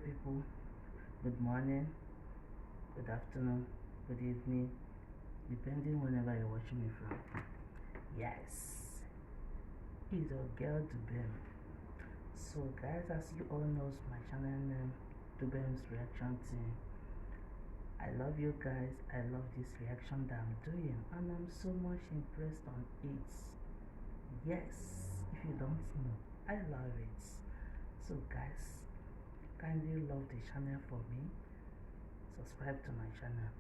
people. Good morning, good afternoon, good evening, depending whenever you're watching me from. Yes, it's your girl Dubem. So guys, as you all know, my channel name Dubem's Reaction Team. I love you guys. I love this reaction that I'm doing, and I'm so much impressed on it. Yes, if you don't know, I love it. So guys, kindly love the channel for me, subscribe to my channel.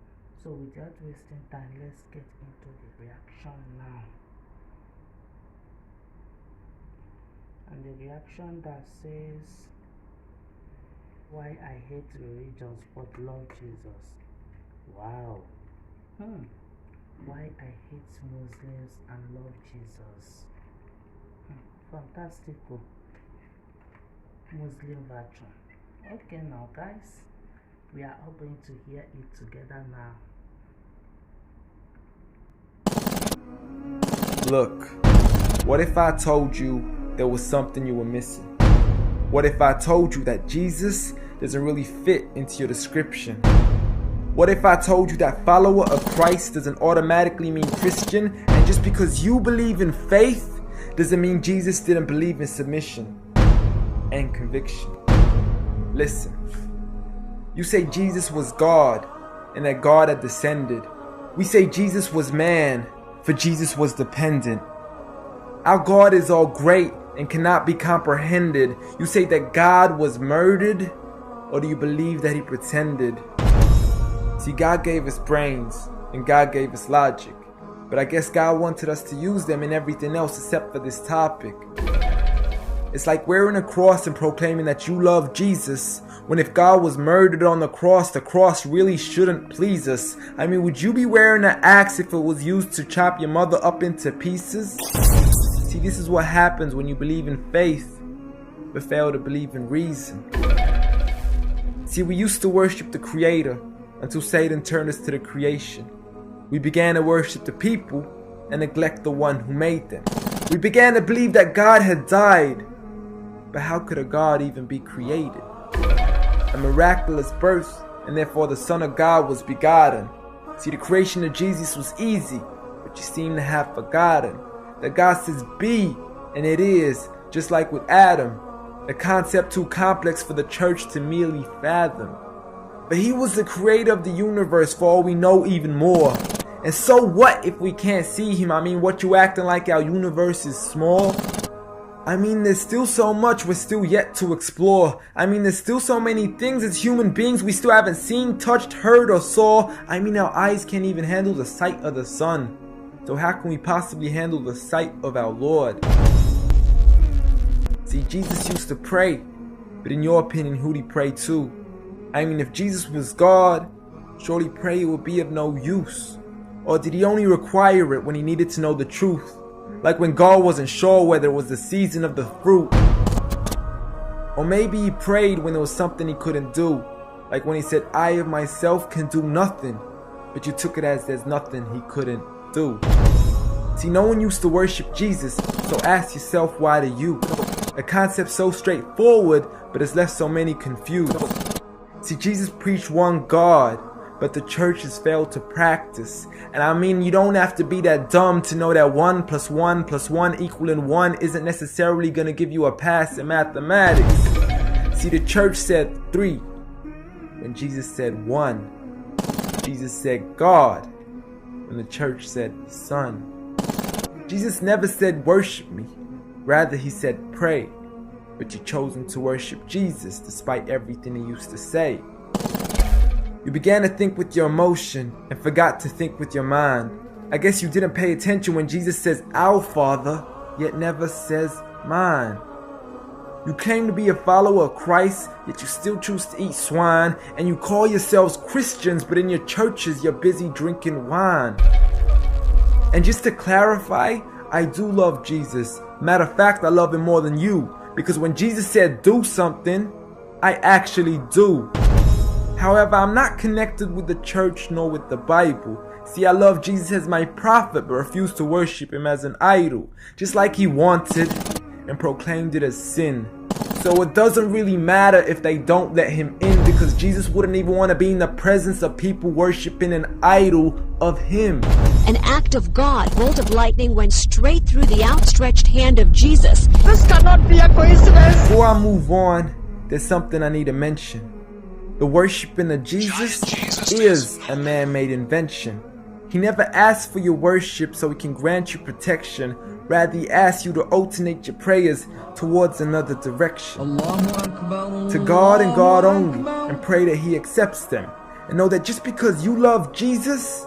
So without wasting time, let's get into the reaction now. And the reaction that says, why I hate religions but love Jesus. Wow. Why I hate Muslims and love Jesus. Fantastical. Muslim version. Okay now guys, we are all going to hear it together now. Look, what if I told you there was something you were missing? What if I told you that Jesus doesn't really fit into your description? What if I told you that follower of Christ doesn't automatically mean Christian, and just because you believe in faith doesn't mean Jesus didn't believe in submission and conviction? Listen, you say Jesus was God and that God had descended. We say Jesus was man, for Jesus was dependent. Our God is all great and cannot be comprehended. You say that God was murdered, or do you believe that he pretended? See, God gave us brains and God gave us logic, but I guess God wanted us to use them in everything else except for this topic. It's like wearing a cross and proclaiming that you love Jesus, when if God was murdered on the cross really shouldn't please us. I mean, would you be wearing an axe if it was used to chop your mother up into pieces? See, this is what happens when you believe in faith, but fail to believe in reason. See, we used to worship the Creator until Satan turned us to the creation. We began to worship the people and neglect the one who made them. We began to believe that God had died, but how could a God even be created? A miraculous birth, and therefore the Son of God was begotten. See, the creation of Jesus was easy, but you seem to have forgotten that God says be, and it is, just like with Adam, a concept too complex for the church to merely fathom. But he was the creator of the universe, for all we know, even more. And so what if we can't see him? I mean, what, you acting like our universe is small? I mean, there's still so much we're still yet to explore. I mean, there's still so many things as human beings we still haven't seen, touched, heard, or saw. I mean, our eyes can't even handle the sight of the sun. So how can we possibly handle the sight of our Lord? See, Jesus used to pray, but in your opinion, who'd he pray to? I mean, if Jesus was God, surely prayer would be of no use. Or did he only require it when he needed to know the truth? Like when God wasn't sure whether it was the season of the fruit. Or maybe he prayed when there was something he couldn't do. Like when he said, I of myself can do nothing. But you took it as there's nothing he couldn't do. See, no one used to worship Jesus, so ask yourself, why do you? A concept so straightforward, but it's left so many confused. See, Jesus preached one God, but the church has failed to practice. And I mean, you don't have to be that dumb to know that 1 + 1 + 1 equaling 1 isn't necessarily going to give you a pass in mathematics. See, the church said 3, when Jesus said 1. Jesus said God, when the church said Son. Jesus never said worship me, rather he said pray. But you've chosen to worship Jesus despite everything he used to say. You began to think with your emotion and forgot to think with your mind. I guess you didn't pay attention when Jesus says our Father, yet never says mine. You claim to be a follower of Christ, yet you still choose to eat swine. And you call yourselves Christians, but in your churches you're busy drinking wine. And just to clarify, I do love Jesus. Matter of fact, I love him more than you. Because when Jesus said do something, I actually do. However, I'm not connected with the church nor with the Bible. See, I love Jesus as my prophet, but refuse to worship him as an idol, just like he wanted and proclaimed it as sin. So it doesn't really matter if they don't let him in, because Jesus wouldn't even want to be in the presence of people worshiping an idol of him. An act of God, bolt of lightning went straight through the outstretched hand of Jesus. This cannot be a coincidence. Before I move on, there's something I need to mention. The worshiping of Jesus is a man-made invention. He never asked for your worship so he can grant you protection. Rather, he asks you to alternate your prayers towards another direction. To God and God only, and pray that he accepts them. And know that just because you love Jesus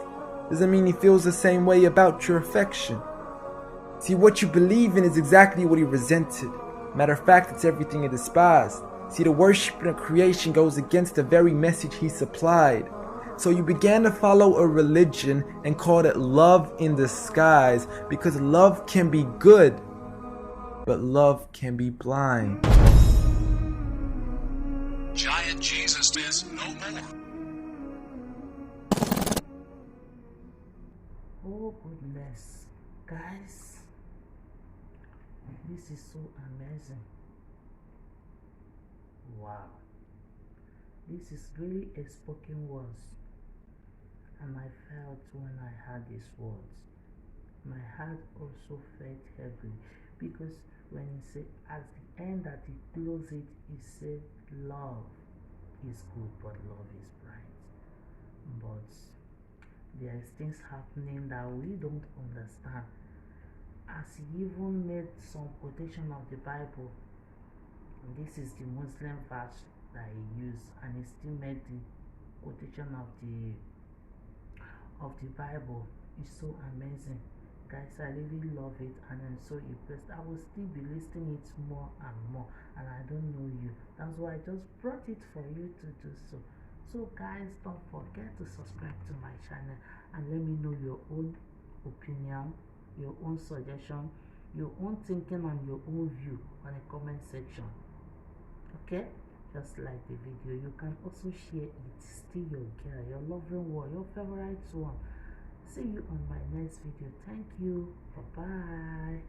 doesn't mean he feels the same way about your affection. See, what you believe in is exactly what he resented. Matter of fact, it's everything he despised. See, the worshiping of creation goes against the very message he supplied. So you began to follow a religion and called it love in disguise, because love can be good, but love can be blind. Giant Jesus is no more. Oh goodness, guys, this is so amazing. Wow, this is really a spoken words, and I felt when I heard these words, my heart also felt heavy, because when he said at the end that he closed it, he said love is good but love is bright. But there is things happening that we don't understand, as he even made some quotation of the Bible. This is the Muslim verse that he used, and he still made the quotation of the Bible. It's so amazing, guys. I really love it, and I'm so impressed. I will still be listening it more and more, and I don't know you. That's why I just brought it for you to do so. So guys, don't forget to subscribe to my channel and let me know your own opinion, your own suggestion, your own thinking, and your own view on the comment section. Okay, just like the video. You can also share it. Still your girl, your loving one, your favorite one. See you on my next video. Thank you. Bye bye.